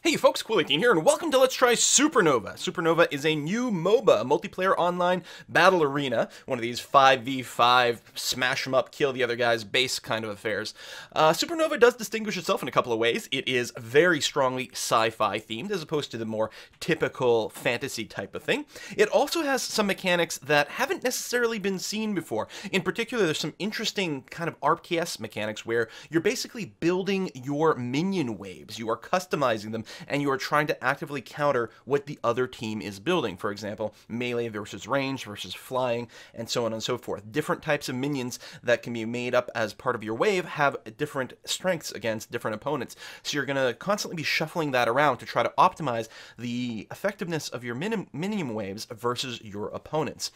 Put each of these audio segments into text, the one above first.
Hey folks, Cool18 here, and welcome to Let's Try Supernova. Supernova is a new MOBA, multiplayer online battle arena, one of these 5v5 smash 'em up, kill the other guy's base kind of affairs. Supernova does distinguish itself in a couple of ways. It is very strongly sci-fi themed, as opposed to the more typical fantasy type of thing. It also has some mechanics that haven't necessarily been seen before. In particular, there's some interesting kind of RTS mechanics where you're basically building your minion waves. You are customizing them, and you are trying to actively counter what the other team is building. For example, melee versus range versus flying, and so on and so forth. Different types of minions that can be made up as part of your wave have different strengths against different opponents. So you're going to constantly be shuffling that around to try to optimize the effectiveness of your minion waves versus your opponents.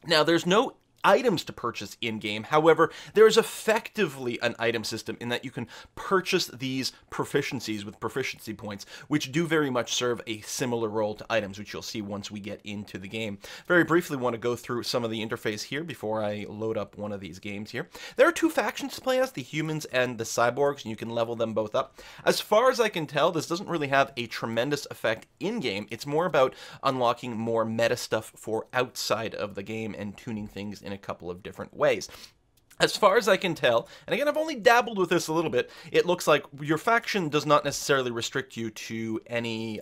Now, there's no items to purchase in-game. However, there is effectively an item system in that you can purchase these proficiencies with proficiency points, which do very much serve a similar role to items, which you'll see once we get into the game. Very briefly, want to go through some of the interface here before I load up one of these games here. There are two factions to play as, the humans and the cyborgs, and you can level them both up. As far as I can tell, this doesn't really have a tremendous effect in-game. It's more about unlocking more meta stuff for outside of the game and tuning things in a couple of different ways. As far as I can tell, and again, I've only dabbled with this a little bit, it looks like your faction does not necessarily restrict you to any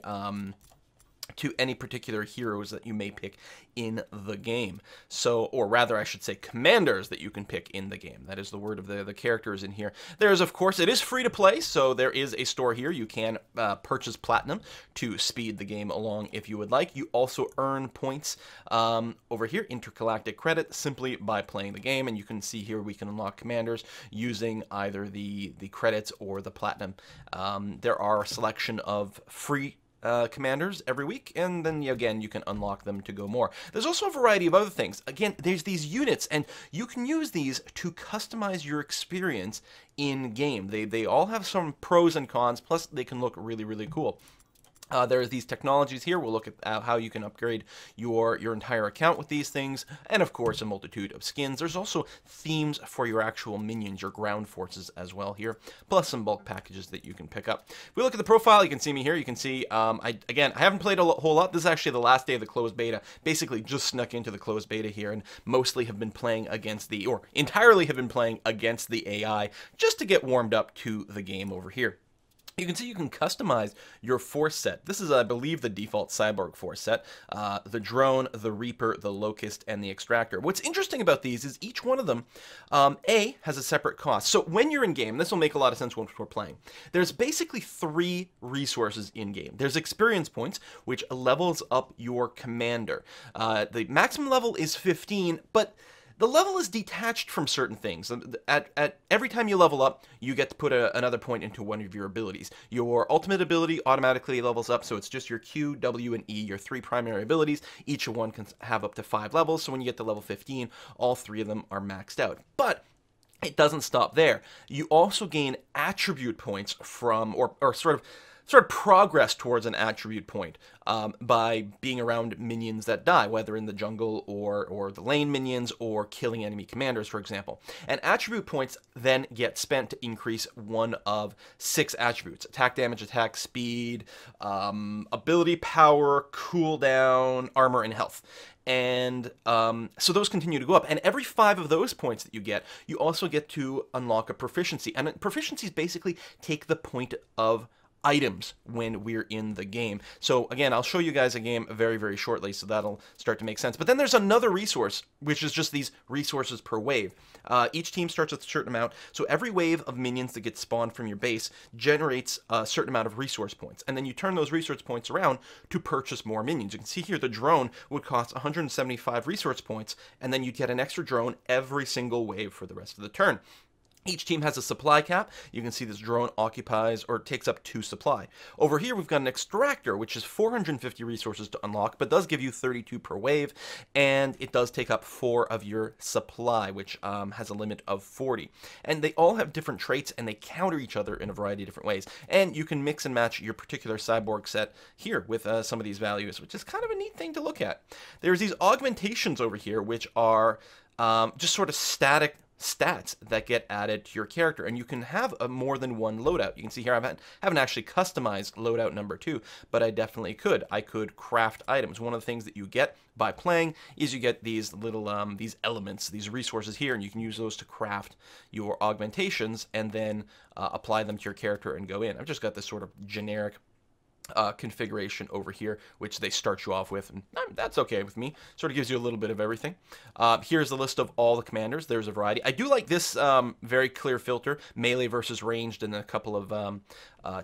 particular heroes that you may pick in the game. So, or rather, I should say commanders that you can pick in the game. That is the word of the characters in here. There's, of course, it is free to play, so there is a store here. You can purchase platinum to speed the game along if you would like. You also earn points over here, intergalactic credit, simply by playing the game. And you can see here we can unlock commanders using either the credits or the platinum. There are a selection of free commanders every week, and then again you can unlock them to go more. There's also a variety of other things. Again, there's these units, and you can use these to customize your experience in game. They all have some pros and cons, plus they can look really, really cool. There's these technologies here. We'll look at how you can upgrade your entire account with these things, and of course a multitude of skins. There's also themes for your actual minions, your ground forces as well here, plus some bulk packages that you can pick up. If we look at the profile, you can see me here. You can see, I haven't played a whole lot. This is actually the last day of the closed beta. Basically just snuck into the closed beta here, and mostly have been playing against or entirely have been playing against the AI, just to get warmed up to the game over here. You can see you can customize your force set. This is, I believe, the default cyborg force set. The drone, the Reaper, the Locust, and the Extractor. What's interesting about these is each one of them, has a separate cost. So when you're in game, this will make a lot of sense once we're playing. There's basically 3 resources in game. There's experience points, which levels up your commander. The maximum level is 15, but the level is detached from certain things. At every time you level up, you get to put another point into one of your abilities. Your ultimate ability automatically levels up, so it's just your Q, W, and E, your 3 primary abilities. Each one can have up to 5 levels, so when you get to level 15, all 3 of them are maxed out. But it doesn't stop there. You also gain attribute points from, or sort of progress towards an attribute point by being around minions that die, whether in the jungle or the lane minions or killing enemy commanders, for example. And attribute points then get spent to increase one of 6 attributes: attack damage, attack speed, ability power, cooldown, armor, and health. And so those continue to go up, and every 5 of those points that you get, you also get to unlock a proficiency. And proficiencies basically take the point of items when we're in the game. So again, I'll show you guys a game very, very shortly, so that'll start to make sense. But then there's another resource, which is just these resources per wave. Each team starts with a certain amount, so every wave of minions that get spawned from your base generates a certain amount of resource points, and then you turn those resource points around to purchase more minions. You can see here the drone would cost 175 resource points, and then you'd get an extra drone every single wave for the rest of the turn. Each team has a supply cap. You can see this drone occupies or takes up 2 supply. Over here, we've got an extractor, which is 450 resources to unlock, but does give you 32 per wave, and it does take up 4 of your supply, which has a limit of 40. And they all have different traits, and they counter each other in a variety of different ways. And you can mix and match your particular cyborg set here with some of these values, which is kind of a neat thing to look at. There's these augmentations over here, which are just sort of static stats that get added to your character, and you can have a more than one loadout. You can see here I haven't actually customized loadout number 2, but I definitely could. I could craft items. One of the things that you get by playing is you get these little these elements, these resources here, and you can use those to craft your augmentations and then apply them to your character and go in. I've just got this sort of generic configuration over here, which they start you off with, and that's okay with me. Sort of gives you a little bit of everything. Here's the list of all the commanders. There's a variety. I do like this very clear filter, melee versus ranged, and a couple of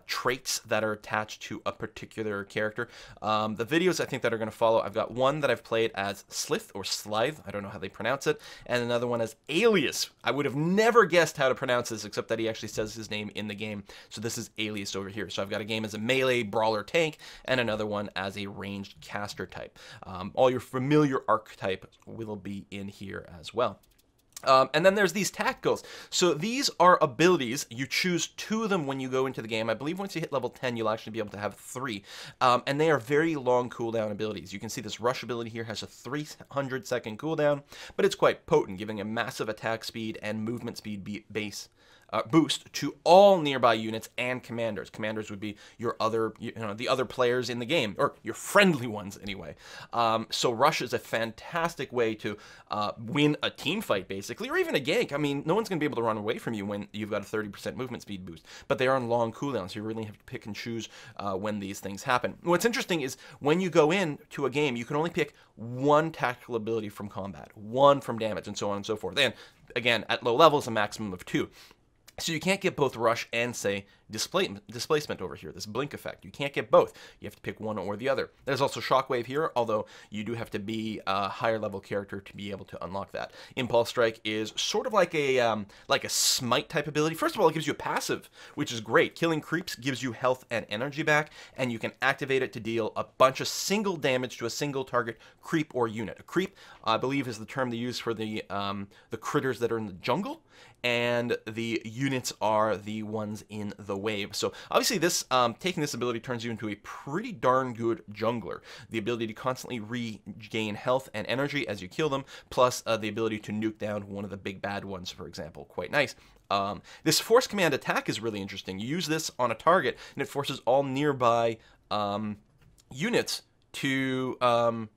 traits that are attached to a particular character. The videos I think that are going to follow, I've got one that I've played as Slith or Slithe, I don't know how they pronounce it, and another one as Alias. I would have never guessed how to pronounce this, except that he actually says his name in the game. So this is Alias over here. So I've got a game as a melee brawler tank, and another one as a ranged caster type. All your familiar archetype will be in here as well. And then there's these tacticals. So these are abilities. You choose 2 of them when you go into the game. I believe once you hit level 10, you'll actually be able to have 3. And they are very long cooldown abilities. You can see this rush ability here has a 300-second cooldown, but it's quite potent, giving a massive attack speed and movement speed base. Boost to all nearby units and commanders. Commanders would be your other, the other players in the game, or your friendly ones anyway. So Rush is a fantastic way to win a team fight, basically, or even a gank. I mean, no one's going to be able to run away from you when you've got a 30% movement speed boost, but they are on long cooldowns, so you really have to pick and choose when these things happen. What's interesting is when you go into a game, you can only pick 1 tactical ability from combat, 1 from damage, and so on and so forth. And again, at low levels, a maximum of 2. So you can't get both Rush and, say, displacement over here, this blink effect. You can't get both. You have to pick one or the other. There's also Shockwave here, although you do have to be a higher level character to be able to unlock that. Impulse Strike is sort of like a smite type ability. First of all, it gives you a passive, which is great. Killing creeps gives you health and energy back, and you can activate it to deal a bunch of single damage to a single target creep or unit. A creep, I believe, is the term they use for the critters that are in the jungle, and the units are the ones in the wave. So obviously this taking this ability turns you into a pretty darn good jungler. The ability to constantly regain health and energy as you kill them, plus the ability to nuke down one of the big bad ones, for example. Quite nice. This force command attack is really interesting. You use this on a target, and it forces all nearby units to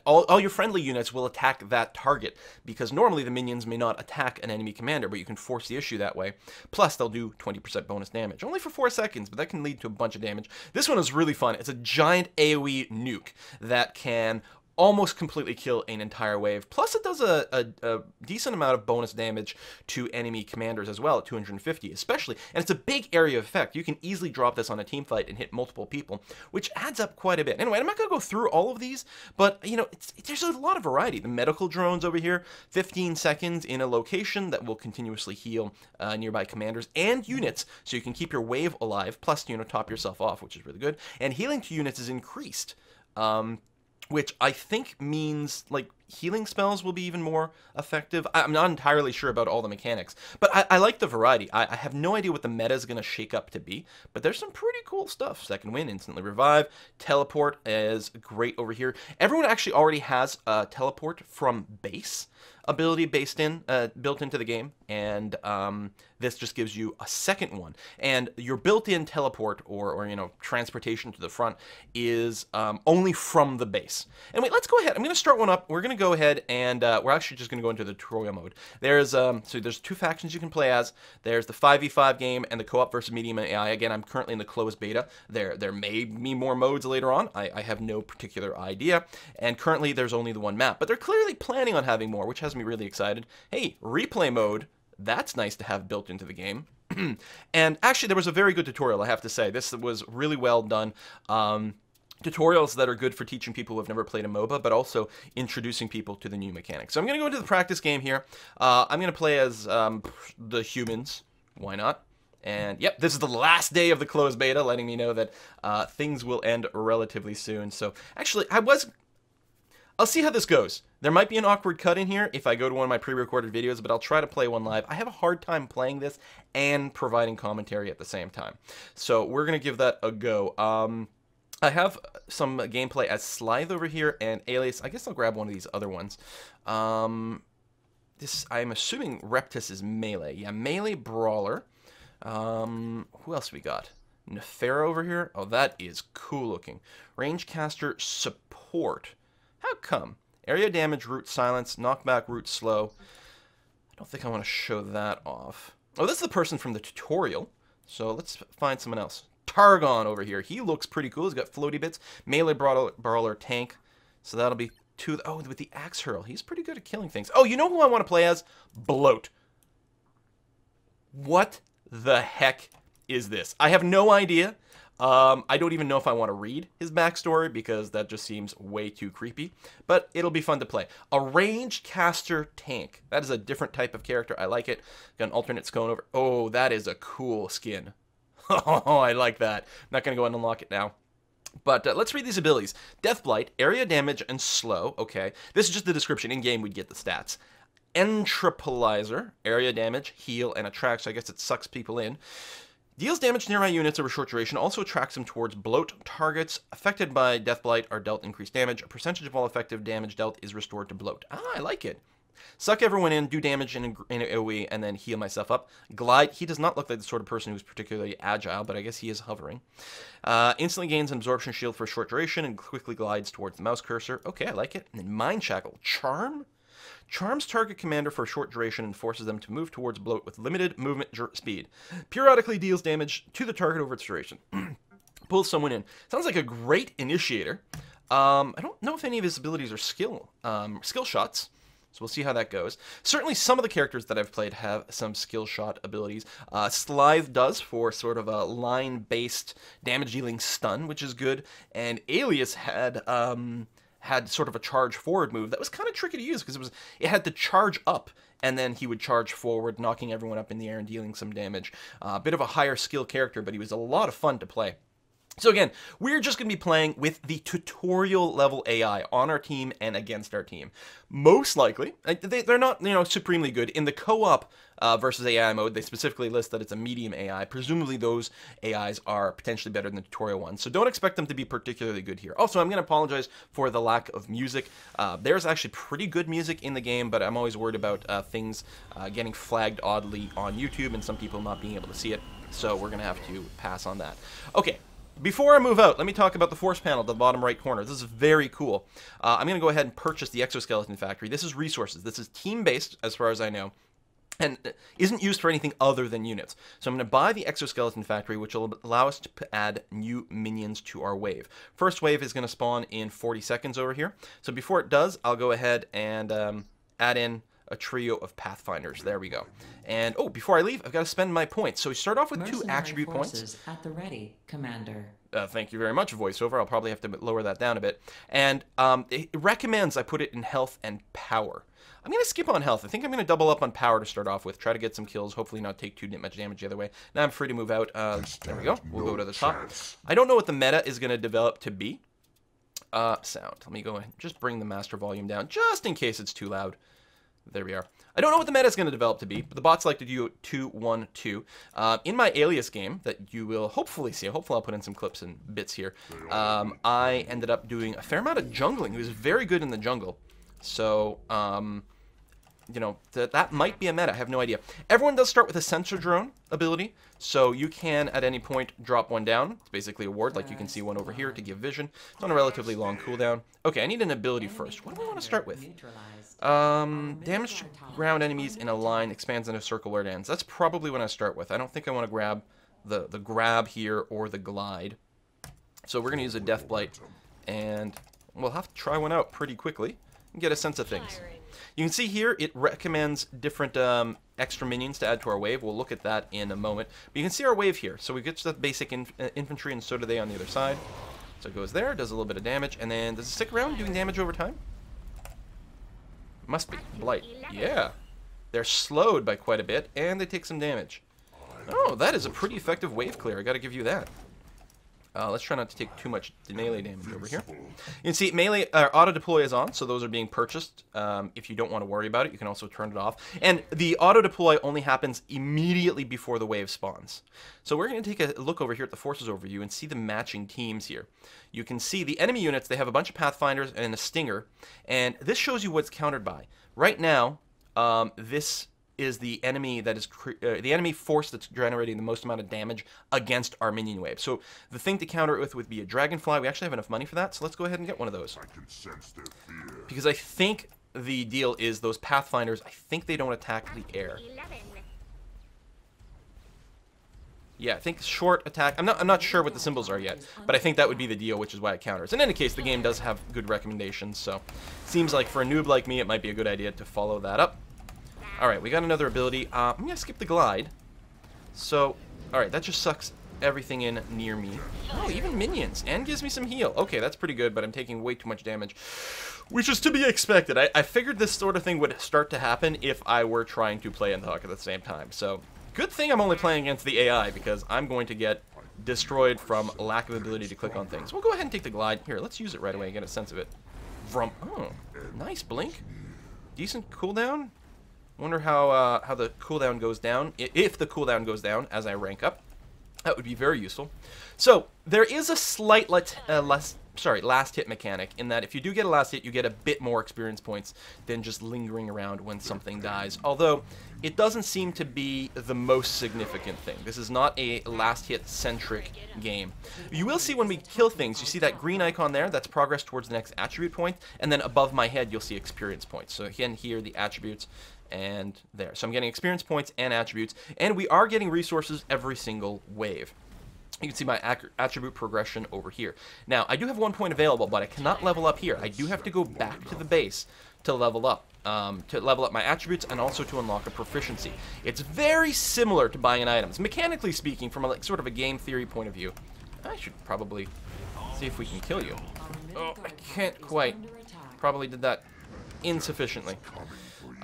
all your friendly units will attack that target, because normally the minions may not attack an enemy commander, but you can force the issue that way. Plus, they'll do 20% bonus damage. Only for 4 seconds, but that can lead to a bunch of damage. This one is really fun. It's a giant AoE nuke that can almost completely kill an entire wave. Plus, it does a decent amount of bonus damage to enemy commanders as well at 250, especially. And it's a big area of effect. You can easily drop this on a team fight and hit multiple people, which adds up quite a bit. Anyway, I'm not going to go through all of these, but, there's a lot of variety. The medical drones over here, 15 seconds in a location that will continuously heal nearby commanders and units, so you can keep your wave alive, plus, top yourself off, which is really good. And healing to units is increased. Which I think means, like, healing spells will be even more effective. I'm not entirely sure about all the mechanics, but I like the variety. I have no idea what the meta is going to shake up to be, but there's some pretty cool stuff. Second Wind, Instantly Revive, Teleport is great over here. Everyone actually already has a Teleport from base ability built into the game, and this just gives you a second one. And your built-in teleport or transportation to the front is only from the base. And wait, let's go ahead. I'm going to start one up. We're going to go ahead and we're actually just going to go into the tutorial mode. There's so there's 2 factions you can play as. There's the 5v5 game and the co-op versus medium AI. Again, I'm currently in the closed beta. There may be more modes later on. I have no particular idea. And currently there's only the one map, but they're clearly planning on having more, which has me really excited. Hey, replay mode. That's nice to have built into the game. And actually, there was a very good tutorial, I have to say. This was really well done. Tutorials that are good for teaching people who have never played a MOBA, but also introducing people to the new mechanics. So I'm going to go into the practice game here. I'm going to play as the humans. Why not? And yep, this is the last day of the closed beta, letting me know that things will end relatively soon. So actually, I'll see how this goes. There might be an awkward cut in here if I go to one of my pre-recorded videos, but I'll try to play one live. I have a hard time playing this and providing commentary at the same time. So we're going to give that a go. I have some gameplay as Slithe over here and Alias. I guess I'll grab one of these other ones. this, I'm assuming Reptus is melee. Yeah, melee brawler. Who else we got? Nefera over here. Oh, that is cool looking. Rangecaster support. How come? Area damage, root silence, knockback, root slow. I don't think I want to show that off. Oh, this is the person from the tutorial. So let's find someone else. Targon over here. He looks pretty cool. He's got floaty bits. Melee brawler tank. So that'll be two. Oh, with the axe hurl. He's pretty good at killing things. Oh, you know who I want to play as? Bloat. What the heck is this? I have no idea. I don't even know if I want to read his backstory because that just seems way too creepy. But it'll be fun to play. A ranged caster tank. That is a different type of character. I like it. Got an alternate scone over. Oh, that is a cool skin. Oh, I like that. I'm not going to go and unlock it now. But let's read these abilities. Deathblight, area damage, and slow. Okay. This is just the description. In-game, we'd get the stats. Entropolizer, area damage, heal, and attract. So I guess it sucks people in. Deals damage to nearby units over short duration, also attracts them towards bloat. Targets affected by Deathblight are dealt increased damage. A percentage of all effective damage dealt is restored to bloat. Ah, I like it. Suck everyone in, do damage in AoE, and then heal myself up. Glide. He does not look like the sort of person who's particularly agile, but I guess he is hovering. Instantly gains an absorption shield for a short duration and quickly glides towards the mouse cursor. Okay, I like it. And then Mind Shackle. Charm. Charms target commander for a short duration and forces them to move towards bloat with limited movement speed. Periodically deals damage to the target over its duration. Pulls someone in. Sounds like a great initiator. I don't know if any of his abilities are skill shots, so we'll see how that goes. Certainly some of the characters that I've played have some skill shot abilities. Slithe does for sort of a line-based damage-dealing stun, which is good. And Alias had sort of a charge forward move that was kind of tricky to use because it had to charge up and then he would charge forward, knocking everyone up in the air and dealing some damage. A bit of a higher skill character, but he was a lot of fun to play. So again, we're just going to be playing with the tutorial level AI on our team and against our team. Most likely, they're not, supremely good. In the co-op versus AI mode, they specifically list that it's a medium AI. Presumably those AIs are potentially better than the tutorial ones. So don't expect them to be particularly good here. Also, I'm going to apologize for the lack of music. There's actually pretty good music in the game, but I'm always worried about things getting flagged oddly on YouTube and some people not being able to see it. So we're going to have to pass on that. Okay. Before I move out, let me talk about the force panel at the bottom right corner. This is very cool. I'm going to go ahead and purchase the Exoskeleton Factory. This is resources. This is team-based, as far as I know, and isn't used for anything other than units. So I'm going to buy the Exoskeleton Factory, which will allow us to add new minions to our wave. First wave is going to spawn in 40 seconds over here. So before it does, I'll go ahead and add in a trio of Pathfinders. There we go. And, oh, before I leave, I've got to spend my points. So we start off with Mercenary 2 attribute points. At the ready, Commander. Thank you very much, voiceover. I'll probably have to lower that down a bit. And it recommends I put it in health and power. I'm going to skip on health. I think I'm going to double up on power to start off with. Try to get some kills. Hopefully not take too much damage the other way. Now I'm free to move out. There we go. We'll go to the top. I don't know what the meta is going to develop to be. Sound. Let me go ahead and just bring the master volume down just in case it's too loud. There we are. I don't know what the meta is going to develop to be, but the bots like to do 2-1-2. In my Alias game that you will hopefully see, hopefully I'll put in some clips and bits here, I ended up doing a fair amount of jungling. He was very good in the jungle. So, that might be a meta. I have no idea. Everyone does start with a sensor drone ability, so you can at any point drop one down. It's basically a ward, like you can see one over here to give vision. It's on a relatively long cooldown. Okay, I need an ability first. What do I want to start with? Damage to ground enemies in a line, expands in a circle where it ends. That's probably what I start with. I don't think I want to grab the grab here or the glide. So we're going to use a Deathblight, and we'll have to try one out pretty quickly and get a sense of things. You can see here it recommends different extra minions to add to our wave. We'll look at that in a moment. But you can see our wave here. So we get to the basic infantry, and so do they on the other side. So it goes there, does a little bit of damage, and then does it stick around doing damage over time? Must be. Blight. Yeah. They're slowed by quite a bit, and they take some damage. Oh, that is a pretty effective wave clear. I gotta give you that. Let's try not to take too much melee damage over here. You can see melee auto deploy is on, so those are being purchased. If you don't want to worry about it, you can also turn it off. And the auto deploy only happens immediately before the wave spawns. So we're going to take a look over here at the forces overview and see the matching teams here. You can see the enemy units, they have a bunch of Pathfinders and a Stinger, and this shows you what's countered by. Right now, This is the enemy that is the enemy force that's generating the most amount of damage against our minion wave. So the thing to counter it with would be a dragonfly. We actually have enough money for that, so let's go ahead and get one of those. I can sense their fear. Because I think the deal is those Pathfinders, I think they don't attack the air. Yeah, I think short attack. I'm not sure what the symbols are yet, but I think that would be the deal, which is why it counters. In any case, the game does have good recommendations, so seems like for a noob like me, it might be a good idea to follow that up. All right, we got another ability. I'm gonna skip the glide. So, all right, that just sucks everything in near me. Oh, even minions, and gives me some heal. Okay, that's pretty good, but I'm taking way too much damage, which is to be expected. I figured this sort of thing would start to happen if I were trying to play and talk at the same time. So, good thing I'm only playing against the AI, because I'm going to get destroyed from lack of ability to click on things. We'll go ahead and take the glide. Here, let's use it right away and get a sense of it. Vroom. Oh, nice blink. Decent cooldown. Wonder how the cooldown goes down, if the cooldown goes down as I rank up. That would be very useful. So, there is a slight last hit mechanic in that if you do get a last hit, you get a bit more experience points than just lingering around when something dies. Although, it doesn't seem to be the most significant thing. This is not a last hit centric game. You will see when we kill things, you see that green icon there, that's progress towards the next attribute point, and then above my head you'll see experience points. So again, here the attributes, and there. So I'm getting experience points and attributes, and we are getting resources every single wave. You can see my attribute progression over here. Now, I do have 1 point available, but I cannot level up here. I do have to go back to the base to level up my attributes and also to unlock a proficiency. It's very similar to buying items. Mechanically speaking, from a, sort of a game theory point of view, I should probably see if we can kill you. Oh, I can't quite. Probably did that insufficiently.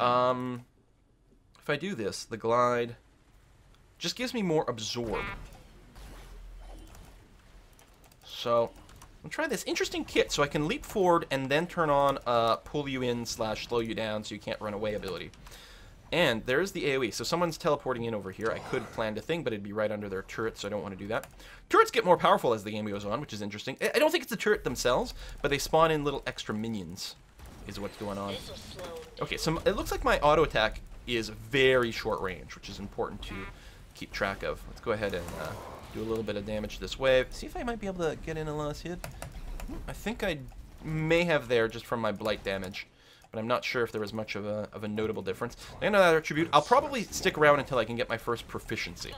If I do this, the glide just gives me more absorb. So, I'll try this interesting kit so I can leap forward and then turn on pull you in / slow you down so you can't run away ability. And there's the AoE. So someone's teleporting in over here. I could plan a thing, but it'd be right under their turret, so I don't want to do that. Turrets get more powerful as the game goes on, which is interesting. I don't think it's the turret themselves, but they spawn in little extra minions, is what's going on. Okay, so it looks like my auto attack is very short range, which is important to keep track of. Let's go ahead and do a little bit of damage to this wave. See if I might be able to get in a last hit. I think I may have there just from my blight damage, but I'm not sure if there was much of a notable difference. Another attribute. I'll probably stick around until I can get my first proficiency.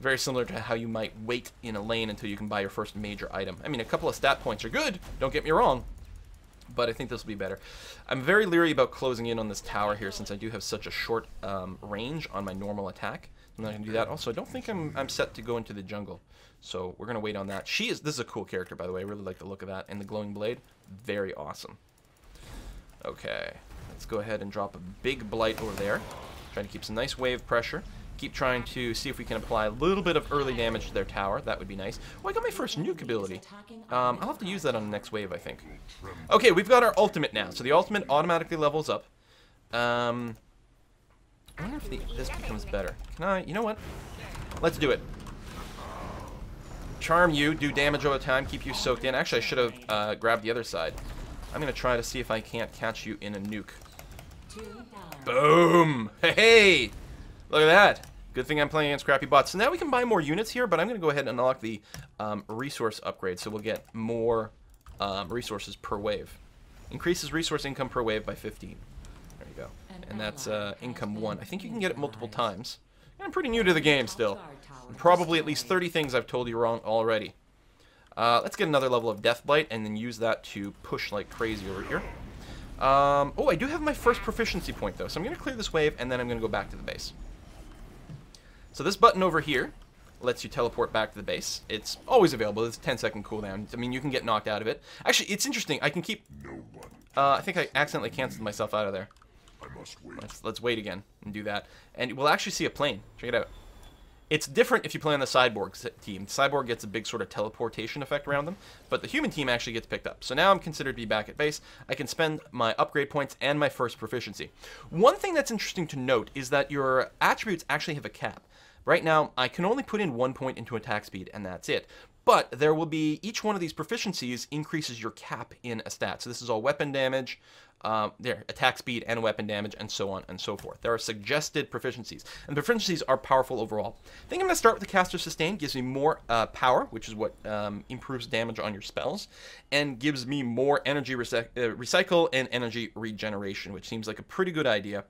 Very similar to how you might wait in a lane until you can buy your first major item. I mean, a couple of stat points are good, don't get me wrong, but I think this will be better. I'm very leery about closing in on this tower here since I do have such a short range on my normal attack. I'm not going to do that. Also, I don't think I'm set to go into the jungle, so we're going to wait on that. This is a cool character, by the way. I really like the look of that. And the glowing blade, very awesome. Okay, let's go ahead and drop a big blight over there. Trying to keep some nice wave pressure. Keep trying to see if we can apply a little bit of early damage to their tower. That would be nice. Oh, I got my first nuke ability. I'll have to use that on the next wave, I think. Okay, we've got our ultimate now. So the ultimate automatically levels up. I wonder if this becomes better. Can I? You know what? Let's do it. Charm you, do damage over time, keep you soaked in. Actually, I should have grabbed the other side. I'm going to try to see if I can't catch you in a nuke. Boom! Hey! Look at that. Good thing I'm playing against crappy bots. So now we can buy more units here, but I'm going to go ahead and unlock the resource upgrade, so we'll get more resources per wave. Increases resource income per wave by 15. There you go. And that's income 1. I think you can get it multiple times. I'm pretty new to the game still. Probably at least 30 things I've told you wrong already. Let's get another level of Death Blight and then use that to push like crazy over here. Oh, I do have my first proficiency point though, so I'm going to clear this wave and then I'm going to go back to the base. So this button over here lets you teleport back to the base. It's always available. It's a 10-second cooldown. I mean, you can get knocked out of it. Actually, it's interesting. I can keep... I think I accidentally canceled myself out of there. Let's wait again and do that. And we'll actually see a plane. Check it out. It's different if you play on the Cyborg team. Cyborg gets a big sort of teleportation effect around them, but the human team actually gets picked up. So now I'm considered to be back at base. I can spend my upgrade points and my first proficiency. One thing that's interesting to note is that your attributes actually have a cap. Right now, I can only put in 1 point into attack speed, and that's it. But there will be, each one of these proficiencies increases your cap in a stat. So this is all weapon damage, attack speed and weapon damage, and so on and so forth. There are suggested proficiencies, and the proficiencies are powerful overall. I think I'm going to start with the Caster Sustain. Gives me more power, which is what improves damage on your spells, and gives me more energy recycle and energy regeneration, which seems like a pretty good idea.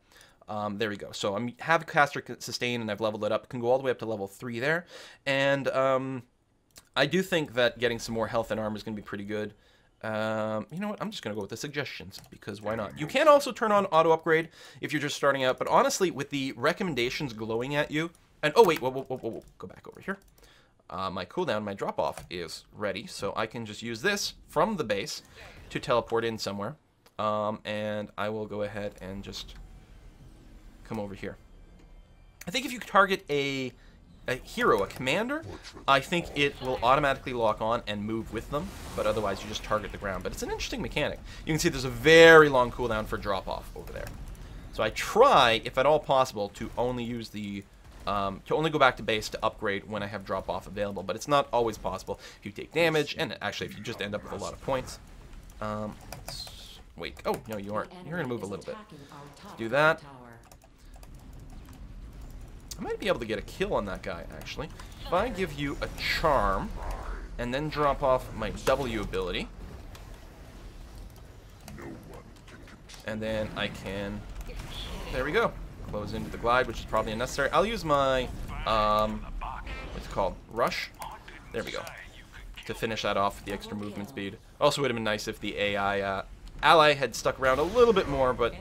There we go. So I have Caster Sustain, and I've leveled it up. Can go all the way up to level 3 there, and I do think that getting some more health and armor is going to be pretty good. You know what? I'm just going to go with the suggestions, because why not? You can also turn on auto upgrade if you're just starting out, but honestly, with the recommendations glowing at you, and oh wait, whoa, go back over here. My cooldown, my drop off is ready, so I can just use this from the base to teleport in somewhere, and I will go ahead and just come over here. I think if you target a hero, a commander, I think it will automatically lock on and move with them, but otherwise you just target the ground. But it's an interesting mechanic. You can see there's a very long cooldown for drop-off over there. So I try, if at all possible, to only use the, to only go back to base to upgrade when I have drop-off available, but it's not always possible if you take damage, and actually if you just end up with a lot of points. Wait, oh, no, you aren't. You're going to move a little bit. Do that. I might be able to get a kill on that guy, actually. If I give you a charm, and then drop off my W ability, and then I can, there we go, close into the glide, which is probably unnecessary. I'll use my, what's it called, rush? There we go, to finish that off with the extra movement speed. Also would have been nice if the AI ally had stuck around a little bit more, but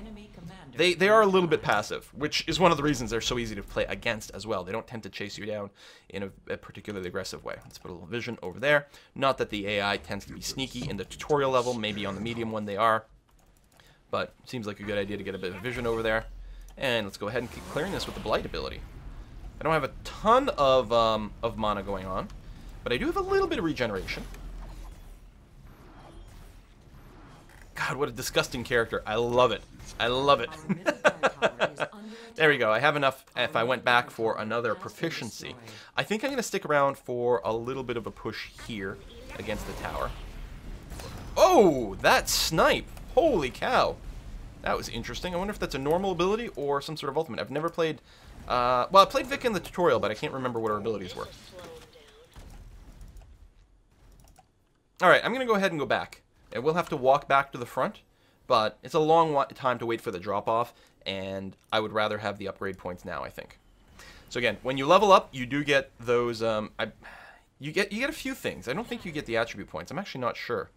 They are a little bit passive, which is one of the reasons they're so easy to play against as well. They don't tend to chase you down in a particularly aggressive way. Let's put a little vision over there. Not that the AI tends to be sneaky in the tutorial level, maybe on the medium one they are. But seems like a good idea to get a bit of vision over there. And let's go ahead and keep clearing this with the Blight ability. I don't have a ton of mana going on, but I do have a little bit of regeneration. God, what a disgusting character. I love it. I love it. There we go. I have enough if I went back for another proficiency. I think I'm going to stick around for a little bit of a push here against the tower. Oh, that snipe. Holy cow. That was interesting. I wonder if that's a normal ability or some sort of ultimate. I've never played... well, I played Vic in the tutorial, but I can't remember what her abilities were. Alright, I'm going to go ahead and go back. I will have to walk back to the front, but it's a long time to wait for the drop-off, and I would rather have the upgrade points now, I think. So again, when you level up, you do get those, you get a few things. I don't think you get the attribute points. I'm actually not sure.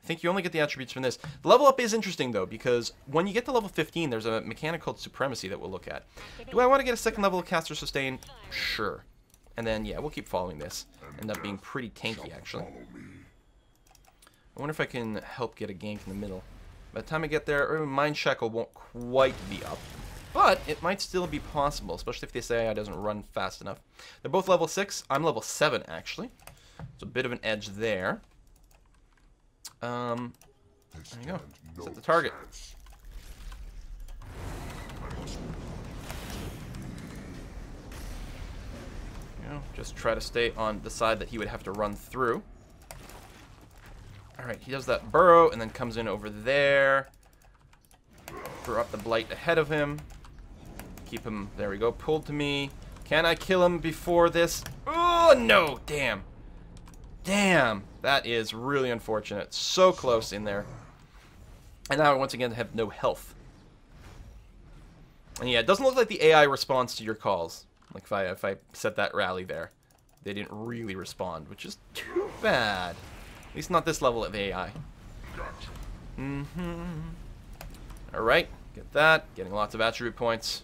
I think you only get the attributes from this. The level up is interesting, though, because when you get to level 15, there's a mechanic called Supremacy that we'll look at. Do I want to get a second level of Caster Sustain? Sure. And then, yeah, we'll keep following this. End up being pretty tanky, actually. I wonder if I can help get a gank in the middle. By the time I get there, Mind Shackle won't quite be up. But it might still be possible, especially if this AI doesn't run fast enough. They're both level 6. I'm level 7, actually. It's a bit of an edge there. There you go. Set the target. You know, just try to stay on the side that he would have to run through. Alright, he does that burrow and then comes in over there. Throw up the Blight ahead of him. Keep him, there we go, pulled to me. Can I kill him before this? Oh, no! Damn. Damn. That is really unfortunate. So close in there. And now I once again have no health. And yeah, it doesn't look like the AI responds to your calls. Like if I set that rally there. They didn't really respond, which is too bad. At least not this level of AI. Alright, get that. Getting lots of attribute points.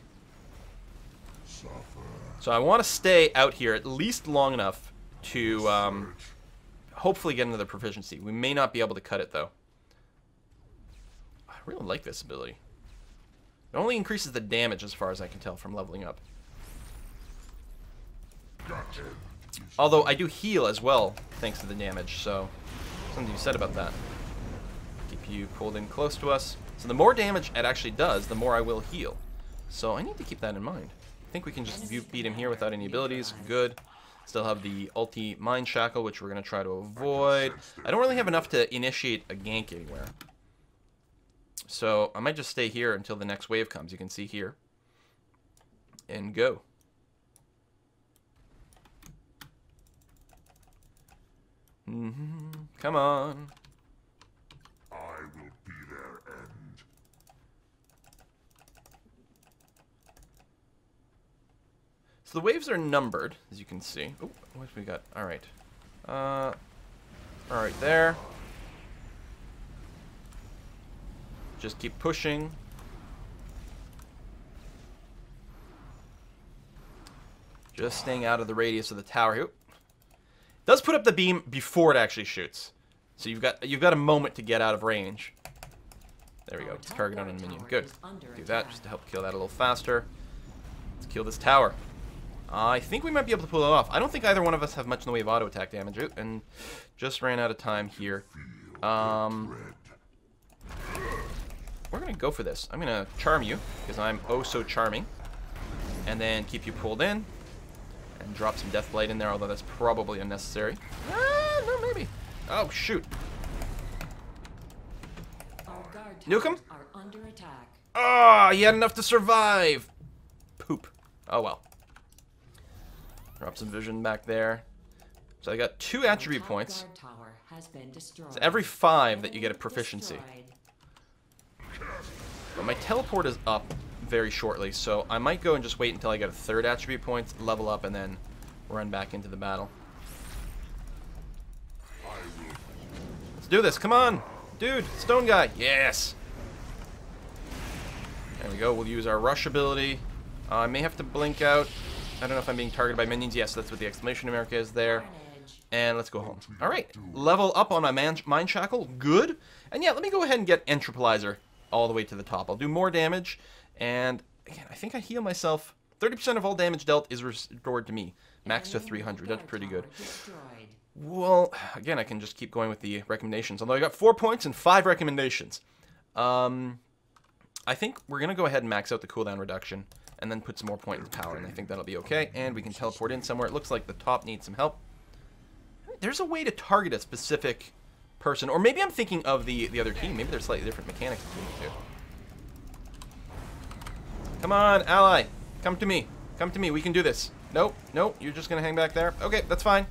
So I want to stay out here at least long enough to hopefully get another proficiency. We may not be able to cut it, though. I really like this ability. It only increases the damage as far as I can tell from leveling up. Although I do heal as well, thanks to the damage, so something you said about that. Keep you pulled in close to us. So the more damage it actually does, the more I will heal. So I need to keep that in mind. I think we can just beat him here without any abilities. Good. Still have the ulti Mind Shackle, which we're going to try to avoid. I don't really have enough to initiate a gank anywhere. So I might just stay here until the next wave comes. You can see here. And go. Come on. I will be their end. So the waves are numbered, as you can see. Oh, what have we got? All right. All right, there. Just keep pushing. Just staying out of the radius of the tower here. Does put up the beam before it actually shoots. So you've got a moment to get out of range. There we go. It's target on a minion. Good. Do that just to help kill that a little faster. Let's kill this tower. I think we might be able to pull it off. I don't think either one of us have much in the way of auto attack damage. Ooh, and just ran out of time here. We're going to go for this. I'm going to charm you because I'm oh so charming. And then keep you pulled in. And drop some Deathblade in there, although that's probably unnecessary. No, maybe. Oh, shoot. Nuke him? Ah, he had enough to survive. Poop. Oh, well. Drop some vision back there. So I got 2 attribute points. So every 5 that you get a proficiency. But my teleport is up very shortly, so I might go and just wait until I get a 3rd attribute point, level up, and then run back into the battle. Let's do this. Come on. Dude, stone guy. Yes. There we go. We'll use our rush ability. I may have to blink out. I don't know if I'm being targeted by minions. Yes, that's what the exclamation mark is there. And let's go home. All right. Level up on my Mind Shackle. Good. And yeah, let me go ahead and get Entropolizer all the way to the top. I'll do more damage. And again, I think I heal myself. 30% of all damage dealt is restored to me. Max to 300. That's pretty good. Well, again, I can just keep going with the recommendations. Although I got 4 points and 5 recommendations. I think we're going to go ahead and max out the cooldown reduction. And then put some more point into power. And I think that'll be okay. And we can teleport in somewhere. It looks like the top needs some help. There's a way to target a specific person. Or maybe I'm thinking of the other team. Maybe there's slightly different mechanics between the two. Come on, ally. Come to me. Come to me. We can do this. Nope. Nope. You're just going to hang back there. Okay, that's fine.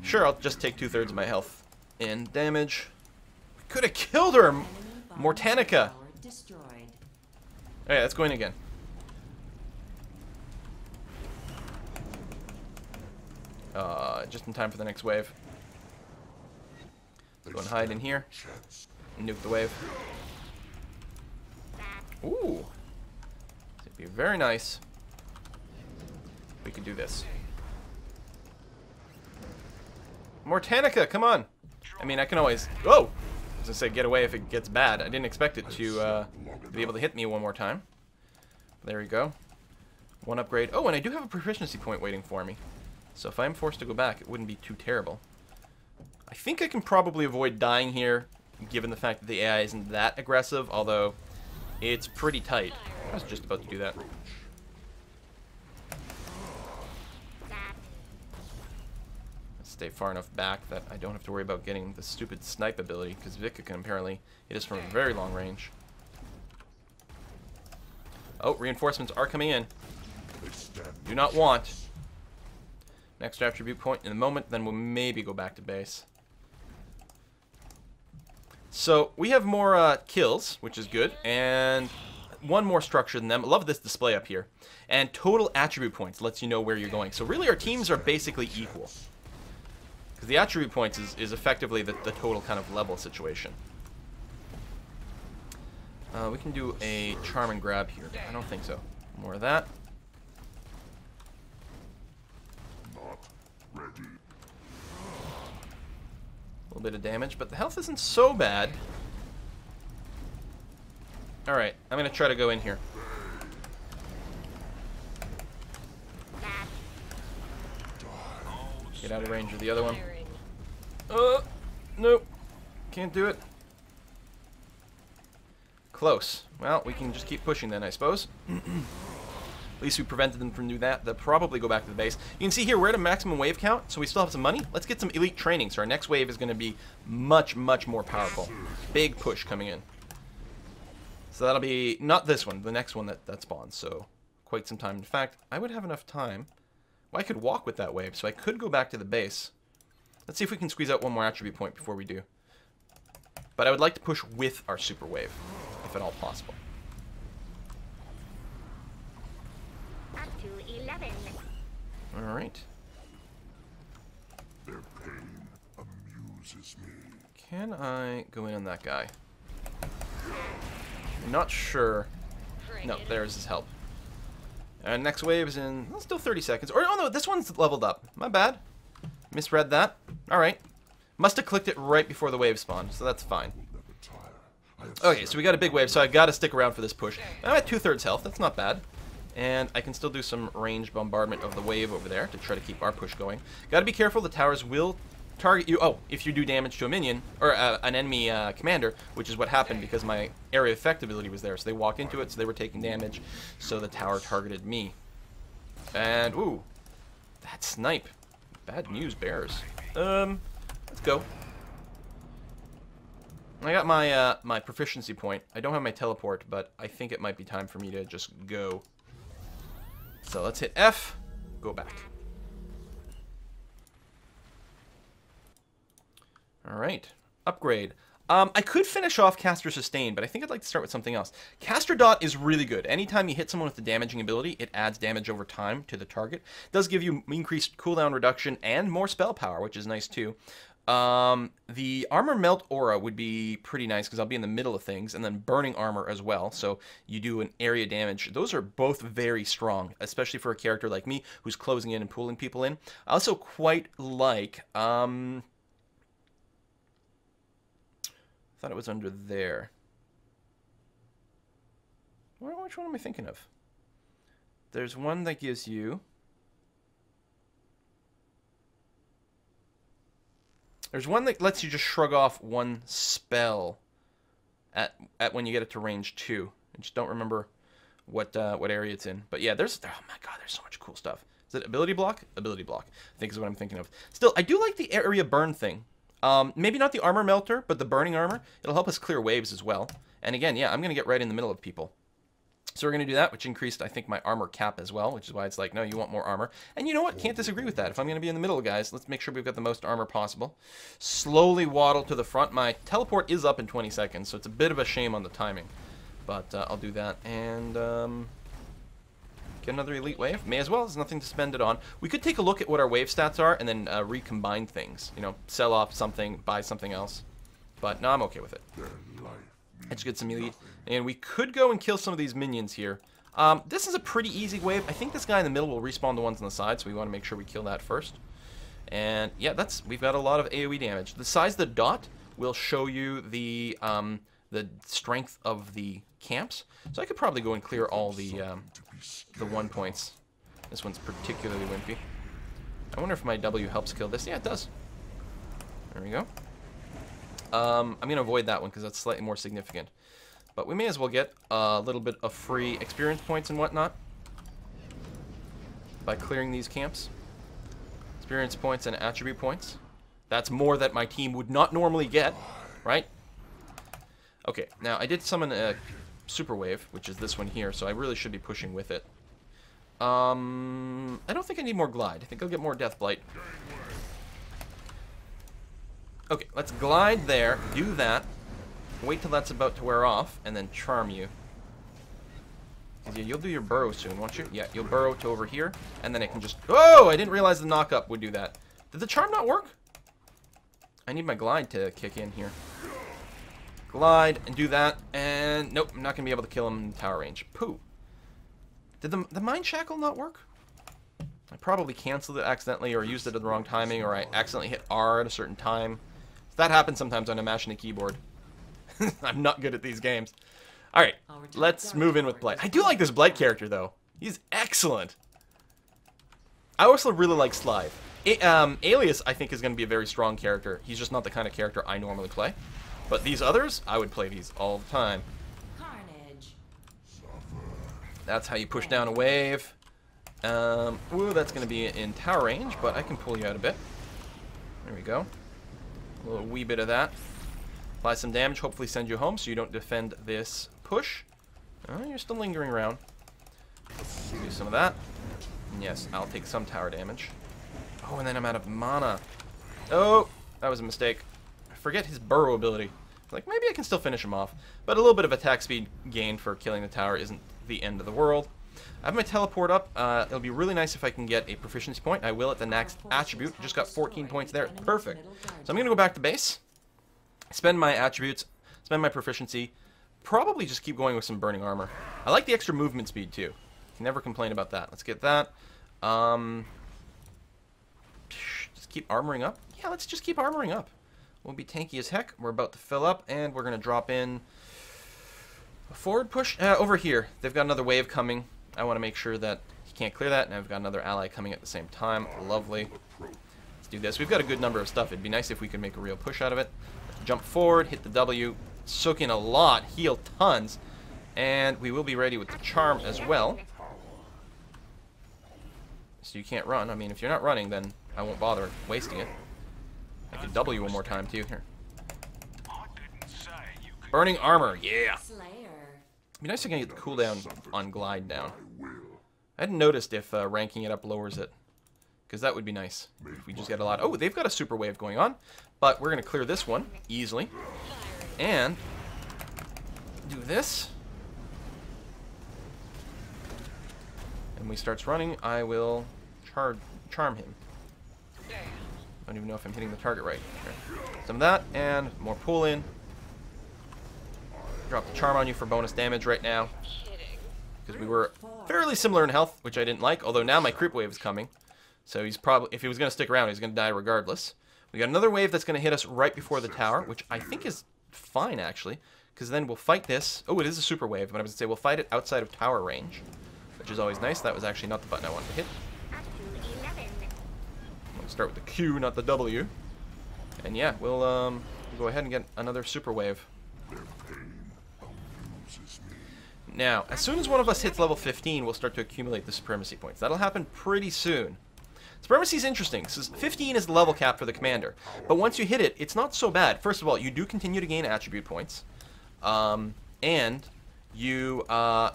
Sure, I'll just take 2/3 of my health in damage. We could have killed her. Mortanica. Okay, let's go in again. Just in time for the next wave. Go and hide in here. Nuke the wave. Ooh. It'd be very nice. We could do this. Mortanica, come on. I mean, I can always... Oh! I was gonna say get away if it gets bad. I didn't expect it to be able to hit me one more time. There we go. 1 upgrade. Oh, and I do have a proficiency point waiting for me. So if I'm forced to go back, it wouldn't be too terrible. I think I can probably avoid dying here, given the fact that the AI isn't that aggressive, although it's pretty tight. I was just about to do that. Stay far enough back that I don't have to worry about getting the stupid snipe ability, because Vika can apparently hit us from a very long range. Oh, reinforcements are coming in. Do not want. Next attribute point in a moment, then we'll maybe go back to base. So we have more kills, which is good, and 1 more structure than them. I love this display up here. And total attribute points lets you know where you're going. So really our teams are basically equal. Because the attribute points is effectively the total kind of level situation. We can do a charm and grab here. I don't think so. More of that. A little bit of damage, but the health isn't so bad. Alright, I'm going to try to go in here. Get out of range of the other one. Nope. Can't do it. Close. Well, we can just keep pushing then, I suppose. At least we prevented them from doing that. They'll probably go back to the base. You can see here we're at a maximum wave count, so we still have some money. Let's get some elite training. So our next wave is going to be much, much more powerful. Big push coming in. So that'll be not this one, the next one that spawns. So quite some time. In fact, I would have enough time. Well, I could walk with that wave, so I could go back to the base. Let's see if we can squeeze out one more attribute point before we do. But I would like to push with our super wave, if at all possible. Up to 11. All right. Their pain amuses me. Can I go in on that guy? I'm not sure. No, there's his help. And next wave is in, well, still 30 seconds. Or, oh no, this one's leveled up. My bad. Misread that. Alright. Must have clicked it right before the wave spawned, so that's fine. Okay, so we got a big wave, so I've got to stick around for this push. I'm at 2/3 health, that's not bad. And I can still do some ranged bombardment of the wave over there to try to keep our push going. Got to be careful, the towers will target you. Oh, if you do damage to a minion, or an enemy commander, which is what happened because my area effect ability was there. So they walked into it, so they were taking damage, so the tower targeted me. And, ooh, that snipe. Bad news, bears. Let's go. I got my my proficiency point. I don't have my teleport, but I think it might be time for me to just go. So let's hit F, go back. Alright, upgrade. I could finish off Caster Sustain, but I think I'd like to start with something else. Caster Dot is really good. Anytime you hit someone with the damaging ability, it adds damage over time to the target. It does give you increased cooldown reduction and more spell power, which is nice too. The Armor Melt Aura would be pretty nice because I'll be in the middle of things, and then Burning Armor as well, so you do an area damage. Those are both very strong, especially for a character like me who's closing in and pulling people in. I also quite like... I thought it was under there. Which one am I thinking of? There's one that gives you... There's one that lets you just shrug off one spell at when you get it to range 2. I just don't remember what area it's in. But yeah, there's... Oh my god, there's so much cool stuff. Is it ability block? Ability block, I think is what I'm thinking of. Still, I do like the area burn thing. Maybe not the armor melter, but the burning armor. It'll help us clear waves as well. And again, yeah, I'm going to get right in the middle of people. So we're going to do that, which increased, I think, my armor cap as well, which is why it's like, no, you want more armor. And you know what? Can't disagree with that. If I'm going to be in the middle, guys, let's make sure we've got the most armor possible. Slowly waddle to the front. My teleport is up in 20 seconds, so it's a bit of a shame on the timing. But I'll do that. And... get another elite wave. May as well. There's nothing to spend it on. We could take a look at what our wave stats are and then recombine things. You know, sell off something, buy something else. But no, I'm okay with it. Let's get some elite. And we could go and kill some of these minions here. This is a pretty easy wave. I think this guy in the middle will respawn the ones on the side, so we want to make sure we kill that first. And yeah, we've got a lot of AoE damage. The size of the dot will show you the strength of the camps. So I could probably go and clear all the 1 points. This one's particularly wimpy. I wonder if my W helps kill this. Yeah, it does. There we go. I'm going to avoid that one because that's slightly more significant. But we may as well get a little bit of free experience points and whatnot by clearing these camps. Experience points and attribute points. That's more that my team would not normally get, right? Okay, now I did summon a super wave, which is this one here, so I really should be pushing with it. I don't think I need more glide. I think I'll get more death blight. Okay, let's glide there, do that, wait till that's about to wear off, and then charm you. Yeah, you'll do your burrow soon, won't you? Yeah, you'll burrow to over here, and then it can just... Oh, I didn't realize the knock-up would do that. Did the charm not work? I need my glide to kick in here. Glide, and do that, and... Nope, I'm not going to be able to kill him in tower range. Pooh. Did the Mind Shackle not work? I probably canceled it accidentally, or used it at the wrong timing, or I accidentally hit R at a certain time. That happens sometimes when I'm mashing a keyboard. I'm not good at these games. Alright, let's move in with Blight. I do like this Blight character, though. He's excellent. I also really like Slive. Alias, I think, is going to be a very strong character. He's just not the kind of character I normally play. But these others, I would play these all the time. Carnage. That's how you push down a wave. Ooh, that's going to be in tower range, but I can pull you out a bit. There we go. A little wee bit of that. Apply some damage, hopefully send you home so you don't defend this push. Oh, you're still lingering around. Do some of that. And yes, I'll take some tower damage. Oh, and then I'm out of mana. Oh, that was a mistake. I forget his burrow ability. Like, maybe I can still finish him off. But a little bit of attack speed gain for killing the tower isn't the end of the world. I have my teleport up. It'll be really nice if I can get a proficiency point. I will at the next attribute. Just got 14 points there. Perfect. So I'm going to go back to base. Spend my attributes. Spend my proficiency. Probably just keep going with some burning armor. I like the extra movement speed too. Can never complain about that. Let's get that. Just keep armoring up. Yeah, let's just keep armoring up. We'll be tanky as heck. We're about to fill up, and we're going to drop in a forward push. Over here, they've got another wave coming. I want to make sure that he can't clear that, and I've got another ally coming at the same time. Lovely. Let's do this. We've got a good number of stuff. It'd be nice if we could make a real push out of it. Jump forward, hit the W, soak in a lot, heal tons, and we will be ready with the charm as well. So you can't run. I mean, if you're not running, then I won't bother wasting it. I can W one more time too. Here. Burning armor, yeah. It'd be nice to get the cooldown on glide down. I hadn't noticed if ranking it up lowers it, because that would be nice. If we just get a lot. Oh, they've got a super wave going on, but we're gonna clear this one easily, and do this. And when he starts running, I will charm him. I don't even know if I'm hitting the target right. Here. Some of that, and more pull in. Drop the charm on you for bonus damage right now. Because we were fairly similar in health, which I didn't like, although now my creep wave is coming. So he's probably, if he was going to stick around, he's going to die regardless. We got another wave that's going to hit us right before the tower, which I think is fine, actually. Because then we'll fight this. Oh, it is a super wave, but I was going to say we'll fight it outside of tower range, which is always nice. That was actually not the button I wanted to hit. We'll start with the Q, not the W. And yeah, we'll go ahead and get another super wave. Now, as soon as one of us hits level 15, we'll start to accumulate the supremacy points. That'll happen pretty soon. Supremacy is interesting. So 15 is the level cap for the commander. But once you hit it, it's not so bad. First of all, you do continue to gain attribute points. And you,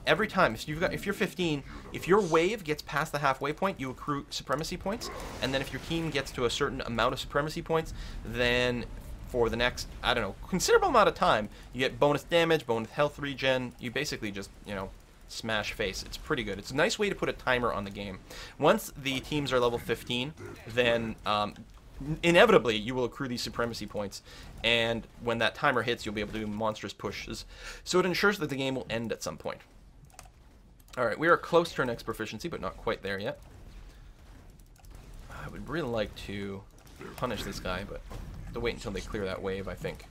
every time, if you're 15, if your wave gets past the halfway point, you accrue supremacy points. And then if your team gets to a certain amount of supremacy points, then for the next, I don't know, considerable amount of time, you get bonus damage, bonus health regen. You basically just, you know, smash face. It's pretty good. It's a nice way to put a timer on the game. Once the teams are level 15, then inevitably you will accrue these supremacy points, and when that timer hits, you'll be able to do monstrous pushes. So it ensures that the game will end at some point. Alright, we are close to our next proficiency, but not quite there yet. I would really like to punish this guy, but I have to wait until they clear that wave, I think.